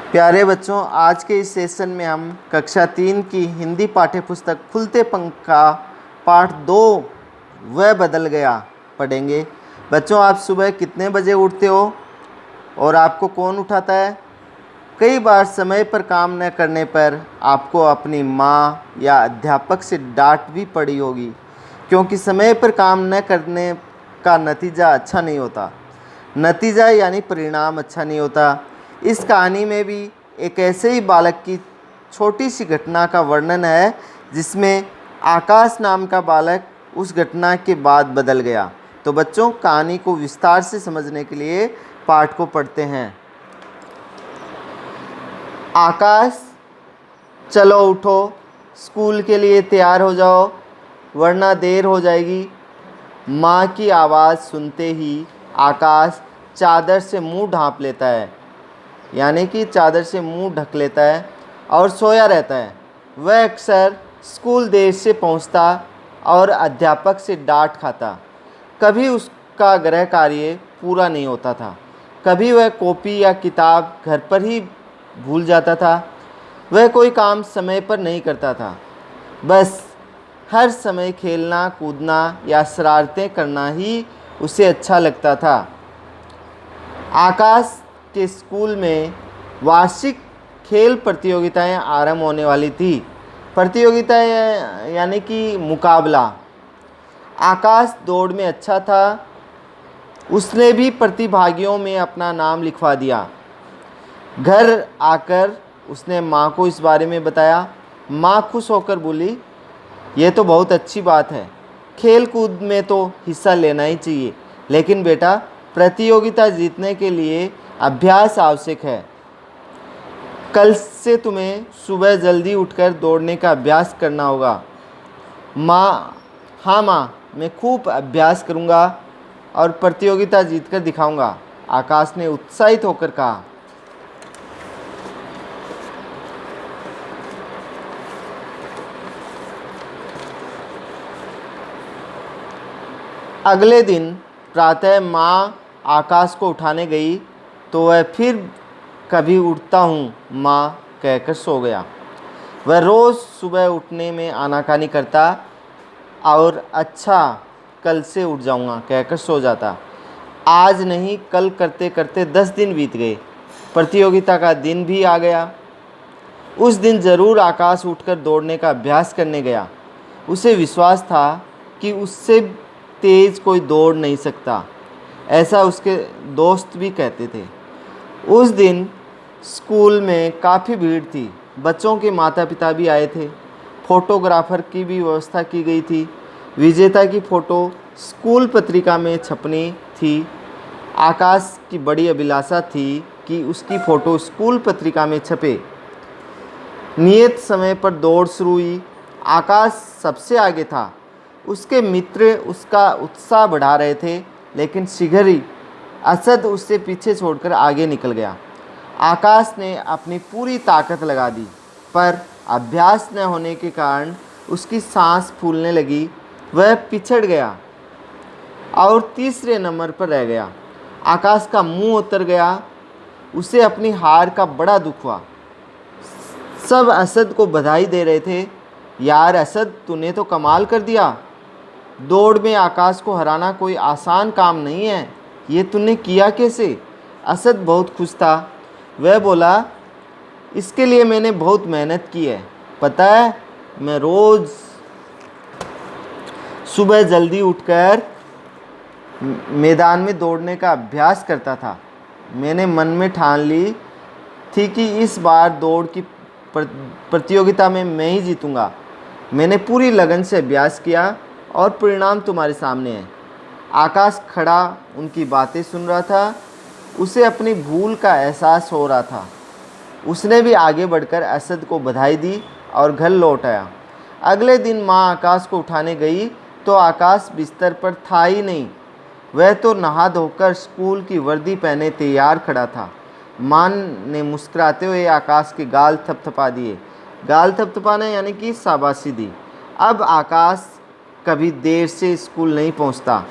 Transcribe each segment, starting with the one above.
प्यारे बच्चों, आज के इस सेशन में हम कक्षा 3 की हिंदी पाठ्यपुस्तक खुलते पंख का पाठ 2 वह बदल गया पढ़ेंगे। बच्चों, आप सुबह कितने बजे उठते हो और आपको कौन उठाता है? कई बार समय पर काम न करने पर आपको अपनी माँ या अध्यापक से डांट भी पड़ी होगी, क्योंकि समय पर काम न करने का नतीजा अच्छा नहीं होता। नतीजा यानी परिणाम अच्छा नहीं होता। इस कहानी में भी एक ऐसे ही बालक की छोटी सी घटना का वर्णन है, जिसमें आकाश नाम का बालक उस घटना के बाद बदल गया। तो बच्चों, कहानी को विस्तार से समझने के लिए पाठ को पढ़ते हैं। आकाश, चलो उठो, स्कूल के लिए तैयार हो जाओ, वरना देर हो जाएगी। माँ की आवाज़ सुनते ही आकाश चादर से मुंह ढाँप लेता है, यानी कि चादर से मुंह ढक लेता है और सोया रहता है। वह अक्सर स्कूल देर से पहुंचता और अध्यापक से डांट खाता। कभी उसका गृह कार्य पूरा नहीं होता था, कभी वह कॉपी या किताब घर पर ही भूल जाता था। वह कोई काम समय पर नहीं करता था, बस हर समय खेलना कूदना या शरारतें करना ही उसे अच्छा लगता था। आकाश के स्कूल में वार्षिक खेल प्रतियोगिताएं आरंभ होने वाली थी। प्रतियोगिताएं यानी कि मुकाबला। आकाश दौड़ में अच्छा था, उसने भी प्रतिभागियों में अपना नाम लिखवा दिया। घर आकर उसने माँ को इस बारे में बताया। माँ खुश होकर बोली, ये तो बहुत अच्छी बात है, खेल कूद में तो हिस्सा लेना ही चाहिए, लेकिन बेटा, प्रतियोगिता जीतने के लिए अभ्यास आवश्यक है। कल से तुम्हें सुबह जल्दी उठकर दौड़ने का अभ्यास करना होगा। माँ, हाँ माँ, मैं खूब अभ्यास करूँगा और प्रतियोगिता जीतकर दिखाऊंगा, आकाश ने उत्साहित होकर कहा। अगले दिन प्रातः माँ आकाश को उठाने गई तो वह फिर कभी उठता हूँ माँ कहकर सो गया। वह रोज़ सुबह उठने में आनाकानी करता और अच्छा, कल से उठ जाऊँगा कहकर सो जाता। आज नहीं, कल करते करते 10 दिन बीत गए। प्रतियोगिता का दिन भी आ गया। उस दिन ज़रूर आकाश उठकर दौड़ने का अभ्यास करने गया। उसे विश्वास था कि उससे तेज़ कोई दौड़ नहीं सकता, ऐसा उसके दोस्त भी कहते थे। उस दिन स्कूल में काफ़ी भीड़ थी। बच्चों के माता पिता भी आए थे। फोटोग्राफर की भी व्यवस्था की गई थी। विजेता की फ़ोटो स्कूल पत्रिका में छपनी थी। आकाश की बड़ी अभिलाषा थी कि उसकी फ़ोटो स्कूल पत्रिका में छपे। नियत समय पर दौड़ शुरू हुई। आकाश सबसे आगे था। उसके मित्र उसका उत्साह बढ़ा रहे थे, लेकिन शीघ्र ही असद उससे पीछे छोड़कर आगे निकल गया। आकाश ने अपनी पूरी ताकत लगा दी, पर अभ्यास न होने के कारण उसकी सांस फूलने लगी। वह पिछड़ गया और तीसरे नंबर पर रह गया। आकाश का मुंह उतर गया। उसे अपनी हार का बड़ा दुख हुआ। सब असद को बधाई दे रहे थे। यार असद, तूने तो कमाल कर दिया। दौड़ में आकाश को हराना कोई आसान काम नहीं है। ये तूने किया कैसे? असद बहुत खुश था। वह बोला, इसके लिए मैंने बहुत मेहनत की है। पता है, मैं रोज़ सुबह जल्दी उठकर मैदान में दौड़ने का अभ्यास करता था। मैंने मन में ठान ली थी कि इस बार दौड़ की प्रतियोगिता में मैं ही जीतूंगा। मैंने पूरी लगन से अभ्यास किया और परिणाम तुम्हारे सामने है। आकाश खड़ा उनकी बातें सुन रहा था। उसे अपनी भूल का एहसास हो रहा था। उसने भी आगे बढ़कर असद को बधाई दी और घर लौट आया। अगले दिन माँ आकाश को उठाने गई तो आकाश बिस्तर पर था ही नहीं। वह तो नहा धोकर स्कूल की वर्दी पहने तैयार खड़ा था। माँ ने मुस्कुराते हुए आकाश के गाल थपथपा दिए। गाल थपथपाना यानी कि शाबाशी दी। अब आकाश कभी देर से स्कूल नहीं पहुंचता।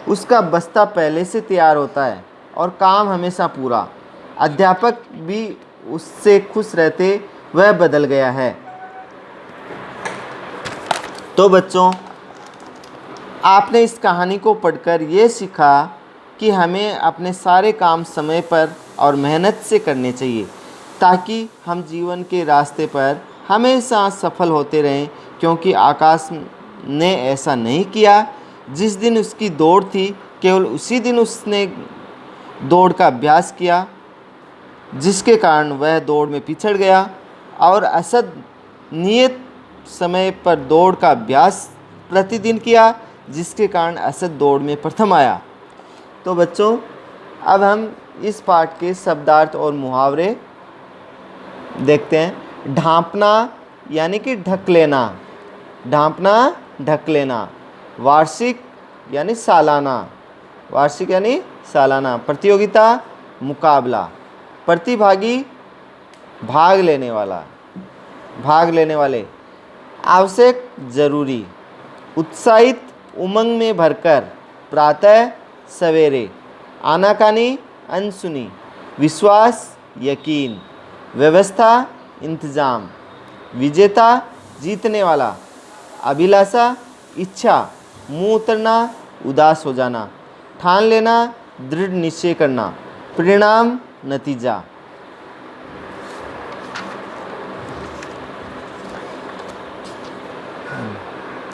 उसका बस्ता पहले से तैयार होता है और काम हमेशा पूरा। अध्यापक भी उससे खुश रहते वह बदल गया है। तो बच्चों, आपने इस कहानी को पढ़कर ये सीखा कि हमें अपने सारे काम समय पर और मेहनत से करने चाहिए, ताकि हम जीवन के रास्ते पर हमेशा सफल होते रहें। क्योंकि आकाश ने ऐसा नहीं किया। जिस दिन उसकी दौड़ थी, केवल उसी दिन उसने दौड़ का अभ्यास किया, जिसके कारण वह दौड़ में पिछड़ गया। और असद नियत समय पर दौड़ का अभ्यास प्रतिदिन किया, जिसके कारण असद दौड़ में प्रथम आया। तो बच्चों, अब हम इस पाठ के शब्दार्थ और मुहावरे देखते हैं। ढांपना यानी कि ढक लेना, ढांपना ढक लेना। वार्षिक यानी सालाना, वार्षिक यानी सालाना। प्रतियोगिता मुकाबला। प्रतिभागी भाग लेने वाला, भाग लेने वाले। आवश्यक जरूरी। उत्साहित उमंग में भरकर, प्रातः सवेरे। आनाकानी अनसुनी। विश्वास यकीन। व्यवस्था इंतजाम। विजेता जीतने वाला। अभिलाषा इच्छा। मुँह उतरना उदास हो जाना। ठान लेना दृढ़ निश्चय करना। परिणाम नतीजा।